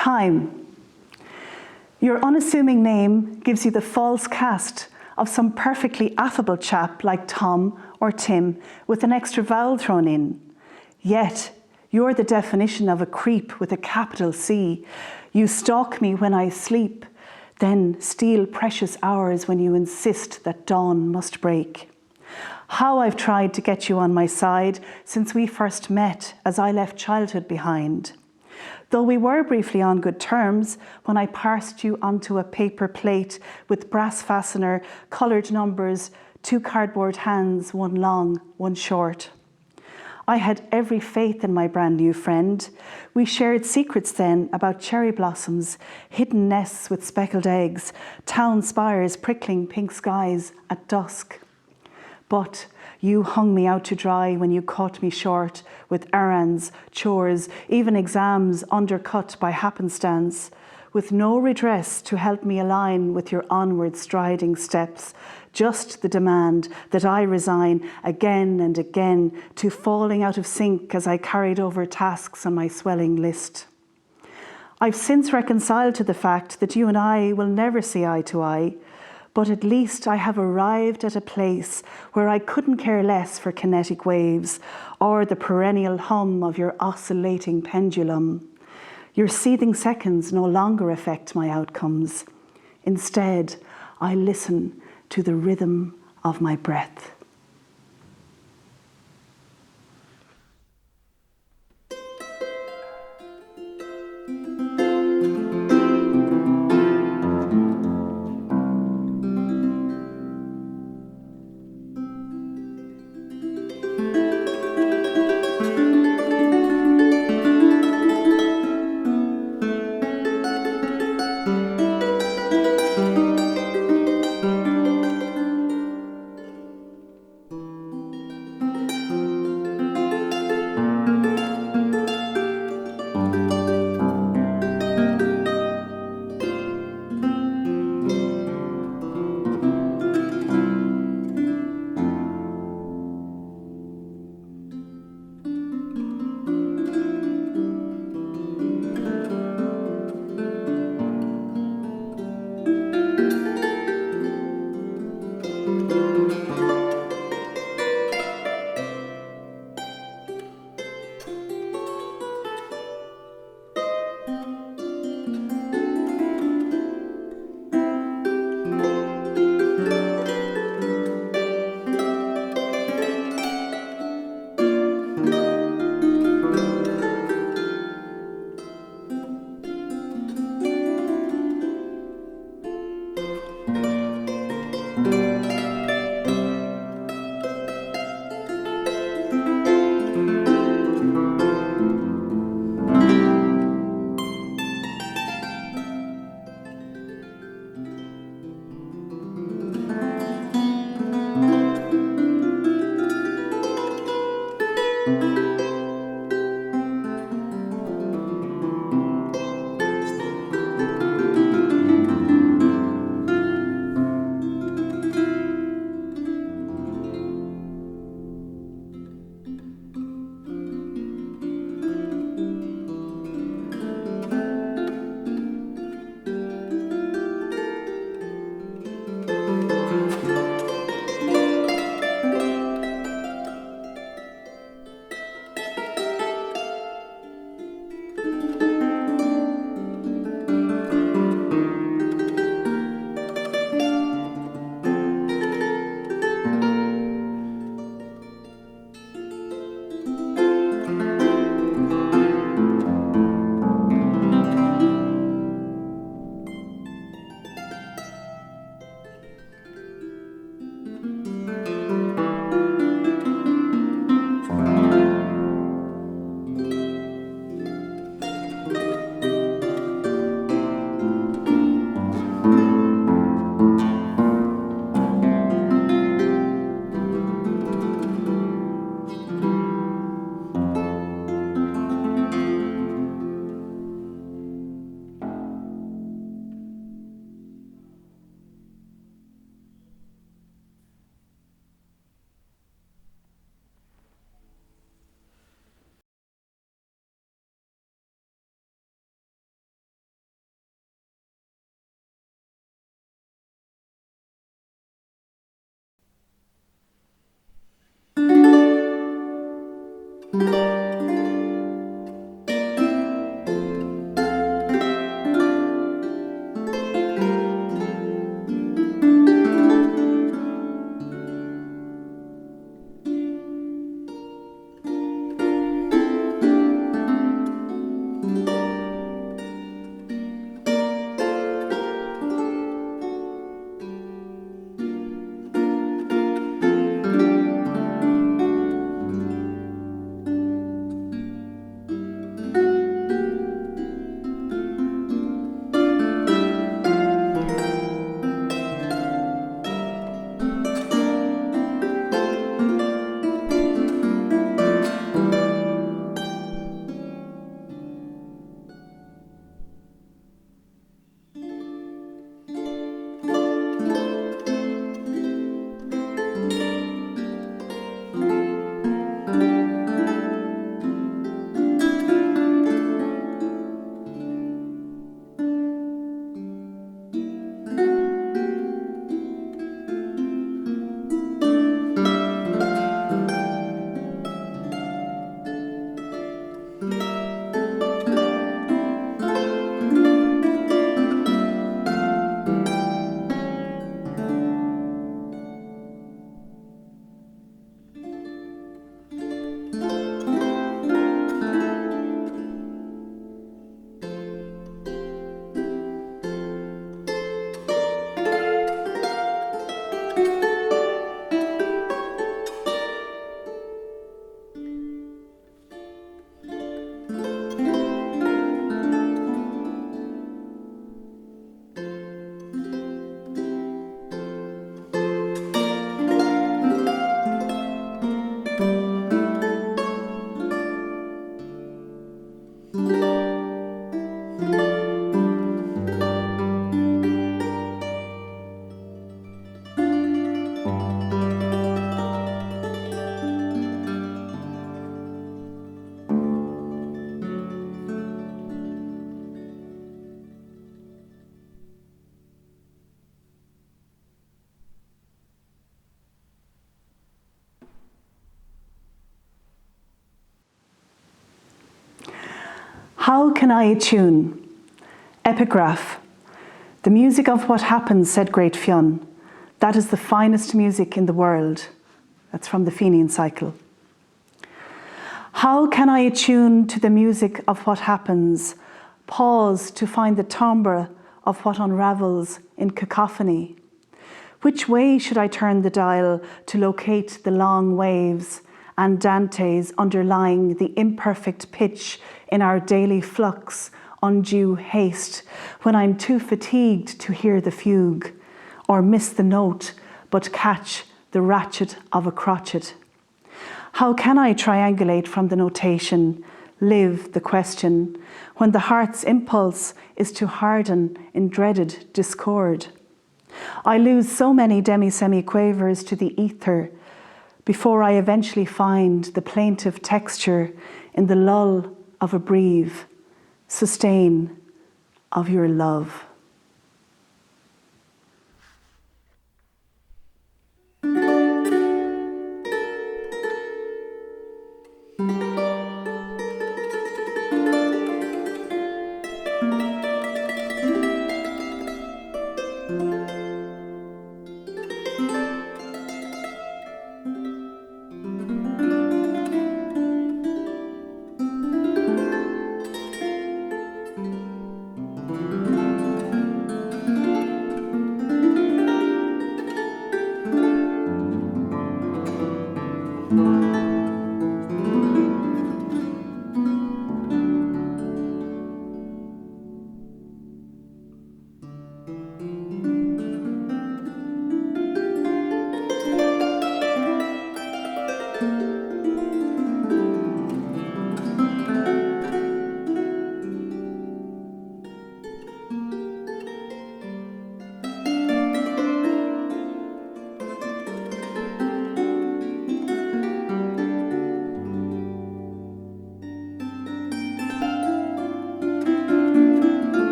Time. Your unassuming name gives you the false cast of some perfectly affable chap like Tom or Tim with an extra vowel thrown in. Yet, you're the definition of a creep with a capital C. You stalk me when I sleep, then steal precious hours when you insist that dawn must break. How I've tried to get you on my side since we first met as I left childhood behind. Though we were briefly on good terms when I parsed you onto a paper plate with brass fastener, coloured numbers, 2 cardboard hands, one long, one short. I had every faith in my brand new friend. We shared secrets then about cherry blossoms, hidden nests with speckled eggs, town spires prickling pink skies at dusk. But you hung me out to dry when you caught me short with errands, chores, even exams undercut by happenstance, with no redress to help me align with your onward striding steps, just the demand that I resign again and again to falling out of sync as I carried over tasks on my swelling list. I've since reconciled to the fact that you and I will never see eye to eye, but at least I have arrived at a place where I couldn't care less for kinetic waves or the perennial hum of your oscillating pendulum. Your seething seconds no longer affect my outcomes. Instead, I listen to the rhythm of my breath. How can I attune? Epigraph. The music of what happens, said great Fionn. That is the finest music in the world. That's from the Fenian cycle. How can I attune to the music of what happens? Pause to find the timbre of what unravels in cacophony. Which way should I turn the dial to locate the long waves andantes underlying the imperfect pitch in our daily flux, undue haste, when I'm too fatigued to hear the fugue, or miss the note, but catch the ratchet of a crotchet? How can I triangulate from the notation, live the question, when the heart's impulse is to harden in dreaded discord? I lose so many demi-semi-quavers to the ether before I eventually find the plaintive texture in the lull of a breathe, sustain of your love.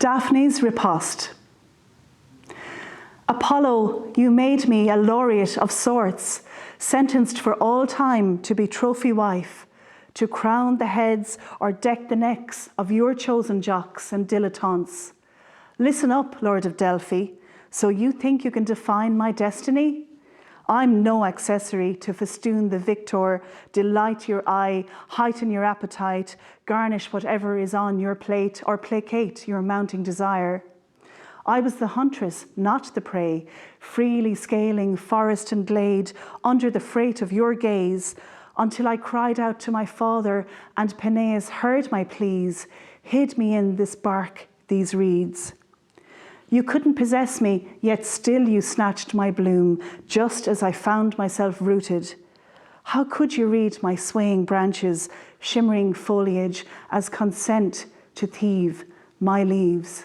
Daphne's riposte. Apollo, you made me a laureate of sorts, sentenced for all time to be trophy wife, to crown the heads or deck the necks of your chosen jocks and dilettantes. Listen up, Lord of Delphi, so you think you can define my destiny? I'm no accessory to festoon the victor, delight your eye, heighten your appetite, garnish whatever is on your plate, or placate your mounting desire. I was the huntress, not the prey, freely scaling forest and glade under the freight of your gaze, until I cried out to my father, and Peneus heard my pleas, hid me in this bark, these reeds. You couldn't possess me, yet still you snatched my bloom, just as I found myself rooted. How could you read my swaying branches, shimmering foliage, as consent to thieve my leaves?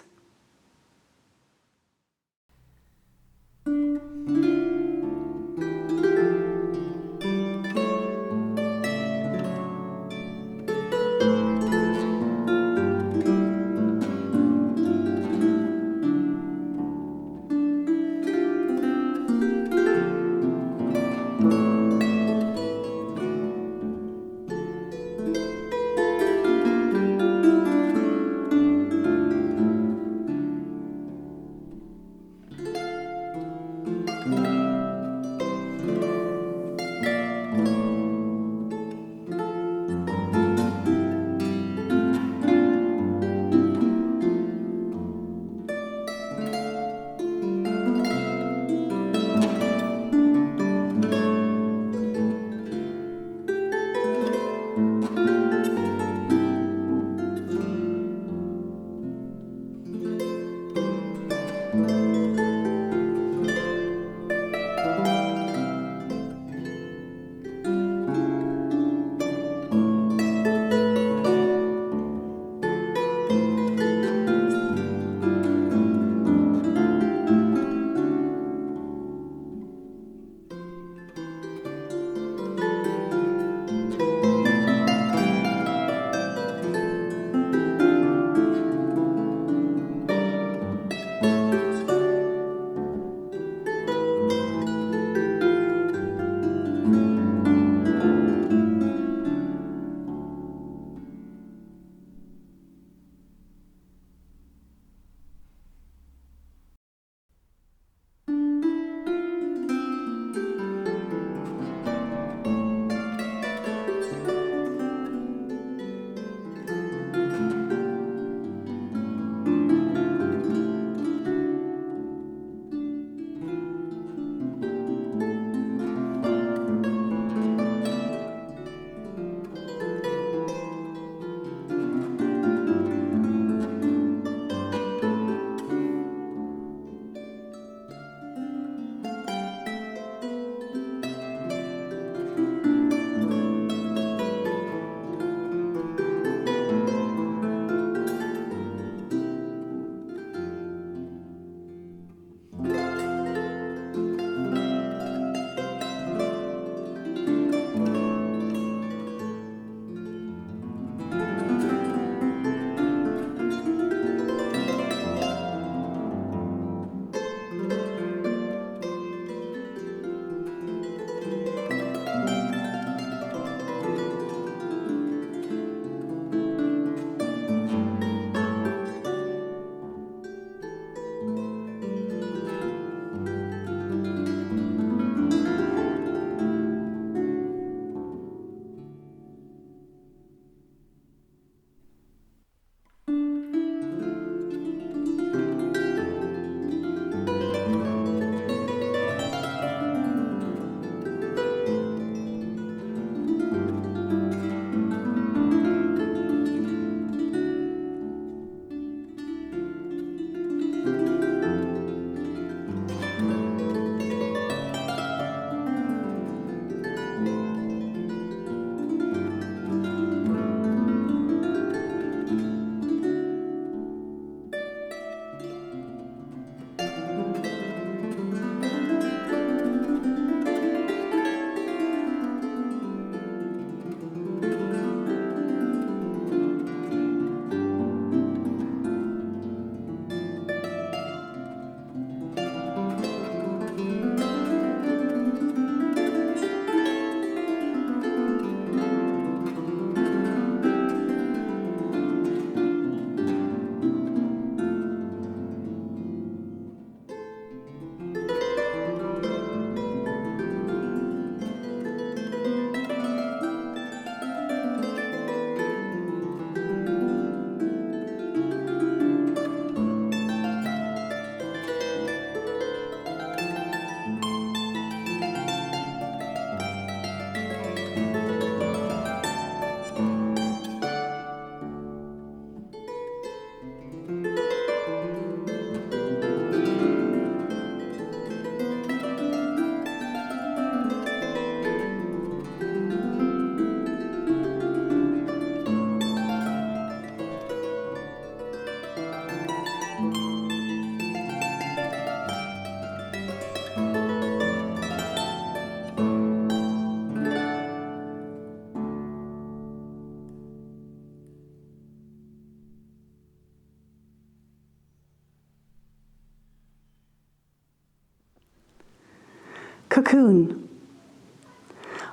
Cocoon.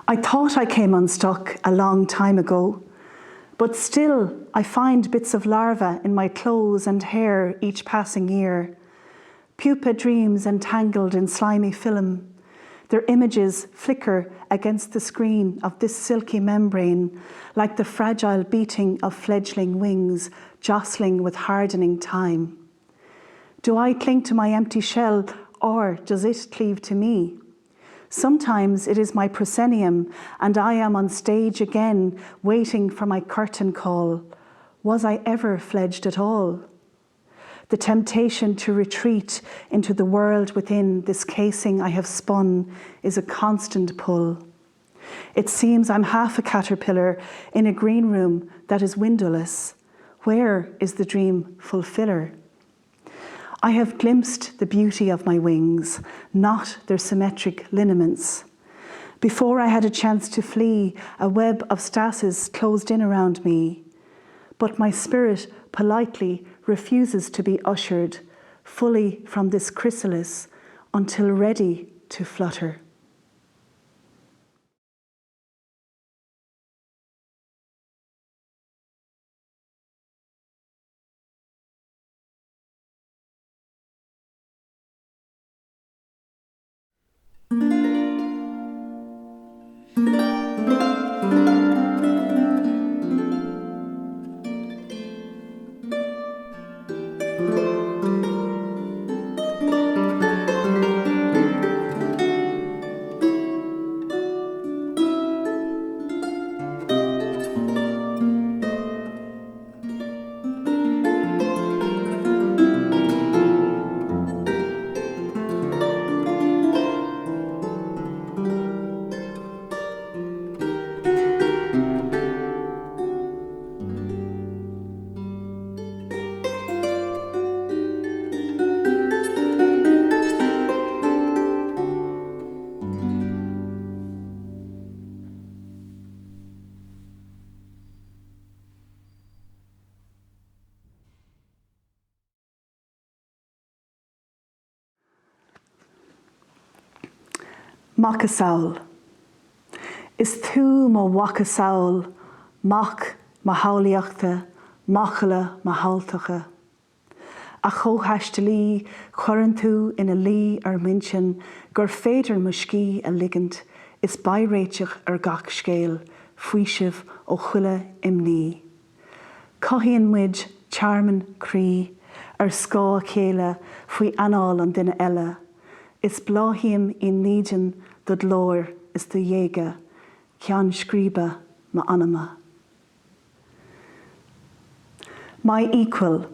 I thought I came unstuck a long time ago, but still I find bits of larva in my clothes and hair each passing year. Pupa dreams entangled in slimy film. Their images flicker against the screen of this silky membrane, like the fragile beating of fledgling wings jostling with hardening time. Do I cling to my empty shell, or does it cleave to me? Sometimes it is my proscenium, and I am on stage again, waiting for my curtain call. Was I ever fledged at all? The temptation to retreat into the world within this casing I have spun is a constant pull. It seems I'm half a caterpillar in a green room that is windowless. Where is the dream fulfiller? I have glimpsed the beauty of my wings, not their symmetric lineaments. Before I had a chance to flee, a web of stasis closed in around me. But my spirit politely refuses to be ushered fully from this chrysalis until ready to flutter. Macasaul. Is tú má wacasaul, mach má hauliachta, machla má haltacha. A chohastalí, choran tú ina lí ar minchin, gur féidir mushki a ligant, is bairéiteach ar gach scéil, fuishiv ó chuile imní. Cohíon muid charman crí, ar scá chéile, fui anál an duine eile. Is bláhíim in nídin dod lóir is the yega, cean scríba ma anima. My equal.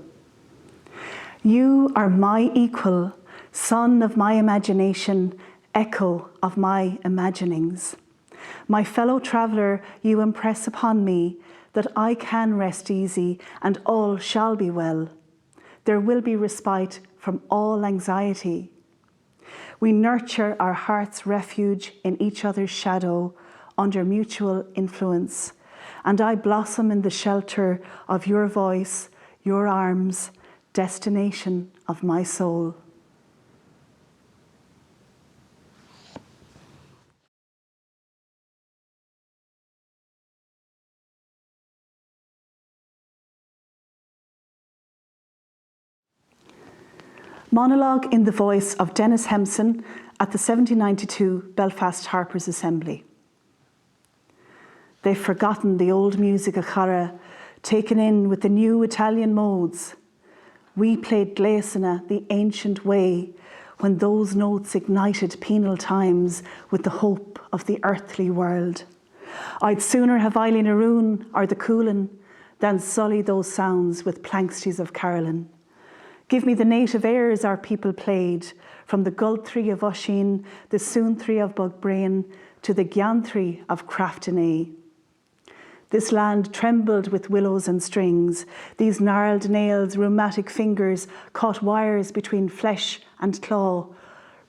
You are my equal, son of my imagination, echo of my imaginings. My fellow traveller, you impress upon me that I can rest easy and all shall be well. There will be respite from all anxiety. We nurture our heart's refuge in each other's shadow under mutual influence, and I blossom in the shelter of your voice, your arms, destination of my soul. Monologue in the voice of Dennis Hempson at the 1792 Belfast Harpers Assembly. They've forgotten the old music of Chara, taken in with the new Italian modes. We played Gleisina the ancient way, when those notes ignited penal times with the hope of the earthly world. I'd sooner have Eileen Aroon or the Coolin than sully those sounds with planksties of Carolyn. Give me the native airs our people played, from the Gulthree of Oisin, the Soontree of Bugbrain, to the Gyantree of Craftonay. This land trembled with willows and strings. These gnarled nails, rheumatic fingers, caught wires between flesh and claw.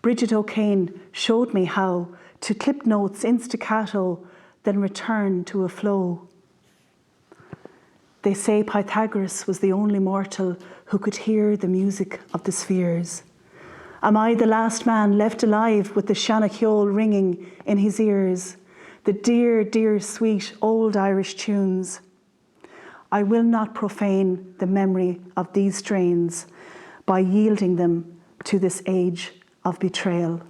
Bridget O'Kane showed me how to clip notes in staccato, then return to a flow. They say Pythagoras was the only mortal who could hear the music of the spheres. Am I the last man left alive with the Shanachol ringing in his ears, the dear, dear, sweet old Irish tunes? I will not profane the memory of these strains by yielding them to this age of betrayal.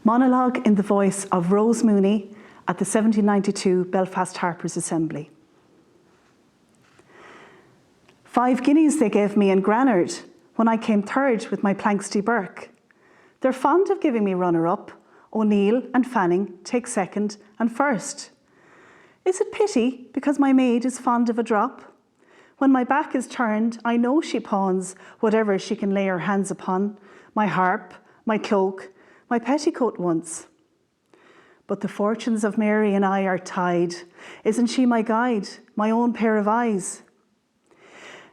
Monologue in the voice of Rose Mooney at the 1792 Belfast Harpers Assembly. 5 guineas they gave me in Granard when I came third with my Planxty Burke. They're fond of giving me runner-up. O'Neill and Fanning take second and first. Is it pity because my maid is fond of a drop? When my back is turned, I know she pawns whatever she can lay her hands upon, my harp, my cloak, my petticoat once. But the fortunes of Mary and I are tied. Isn't she my guide, my own pair of eyes?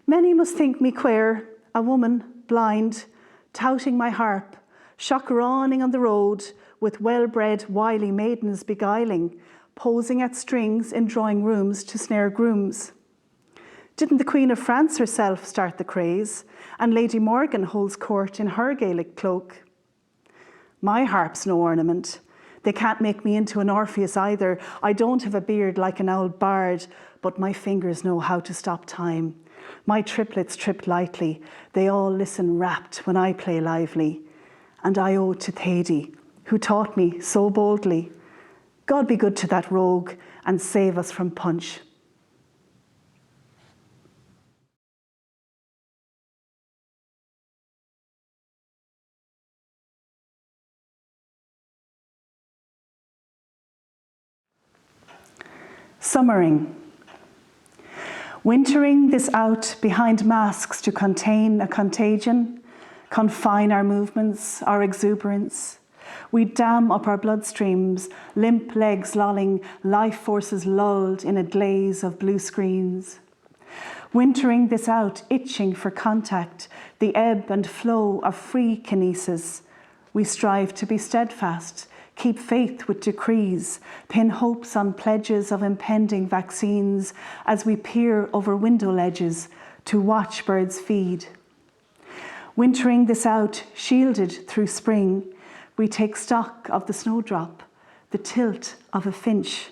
Many must think me queer, a woman, blind, touting my harp, chaperoning on the road, with well-bred, wily maidens beguiling, posing at strings in drawing rooms to snare grooms. Didn't the Queen of France herself start the craze, and Lady Morgan holds court in her Gaelic cloak? My harp's no ornament. They can't make me into an Orpheus either. I don't have a beard like an old bard, but my fingers know how to stop time. My triplets trip lightly. They all listen rapt when I play lively. And I owe to Thady, who taught me so boldly. God be good to that rogue and save us from punch. Summering. Wintering this out behind masks to contain a contagion, confine our movements, our exuberance. We dam up our bloodstreams, limp legs lolling, life forces lulled in a glaze of blue screens. Wintering this out, itching for contact, the ebb and flow of free kinesis. We strive to be steadfast, keep faith with decrees, pin hopes on pledges of impending vaccines as we peer over window ledges to watch birds feed. Wintering this out, shielded through spring, we take stock of the snowdrop, the tilt of a finch.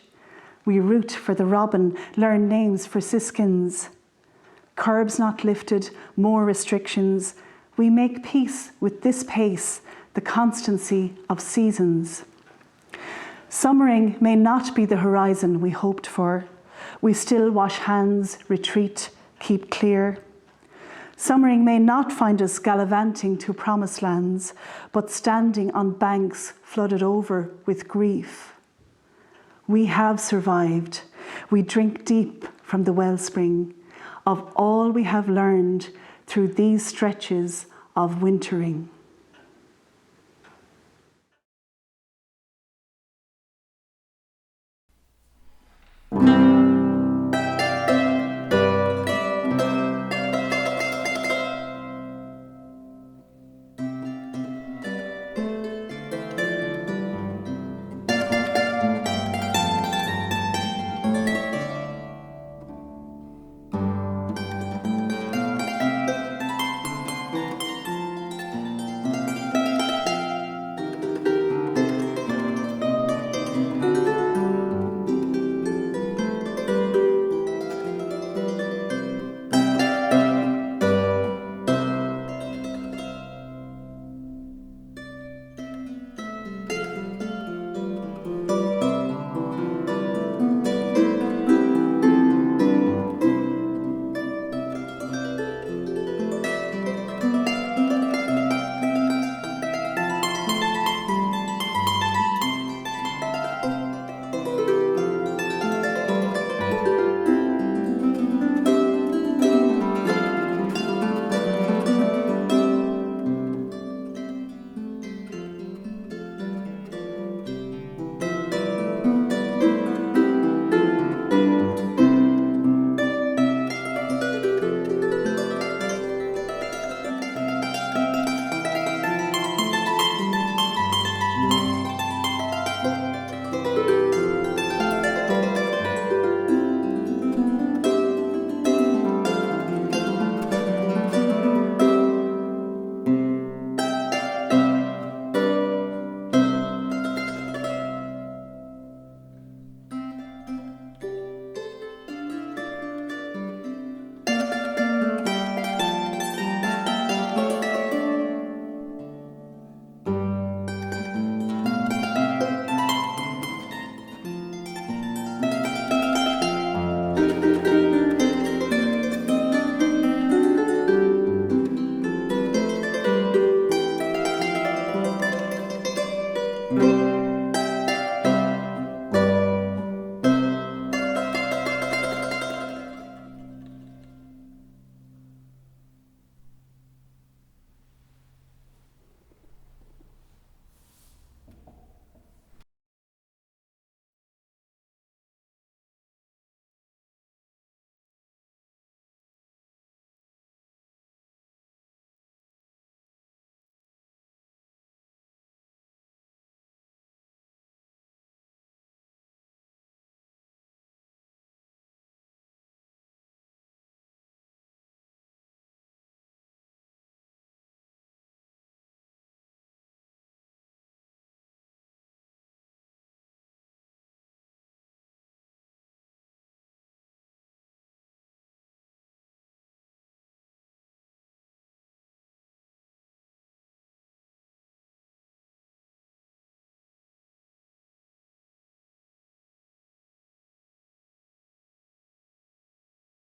We root for the robin, learn names for siskins. Curbs not lifted, more restrictions. We make peace with this pace, the constancy of seasons. Summering may not be the horizon we hoped for. We still wash hands, retreat, keep clear. Summering may not find us gallivanting to promised lands, but standing on banks flooded over with grief. We have survived. We drink deep from the wellspring of all we have learned through these stretches of wintering.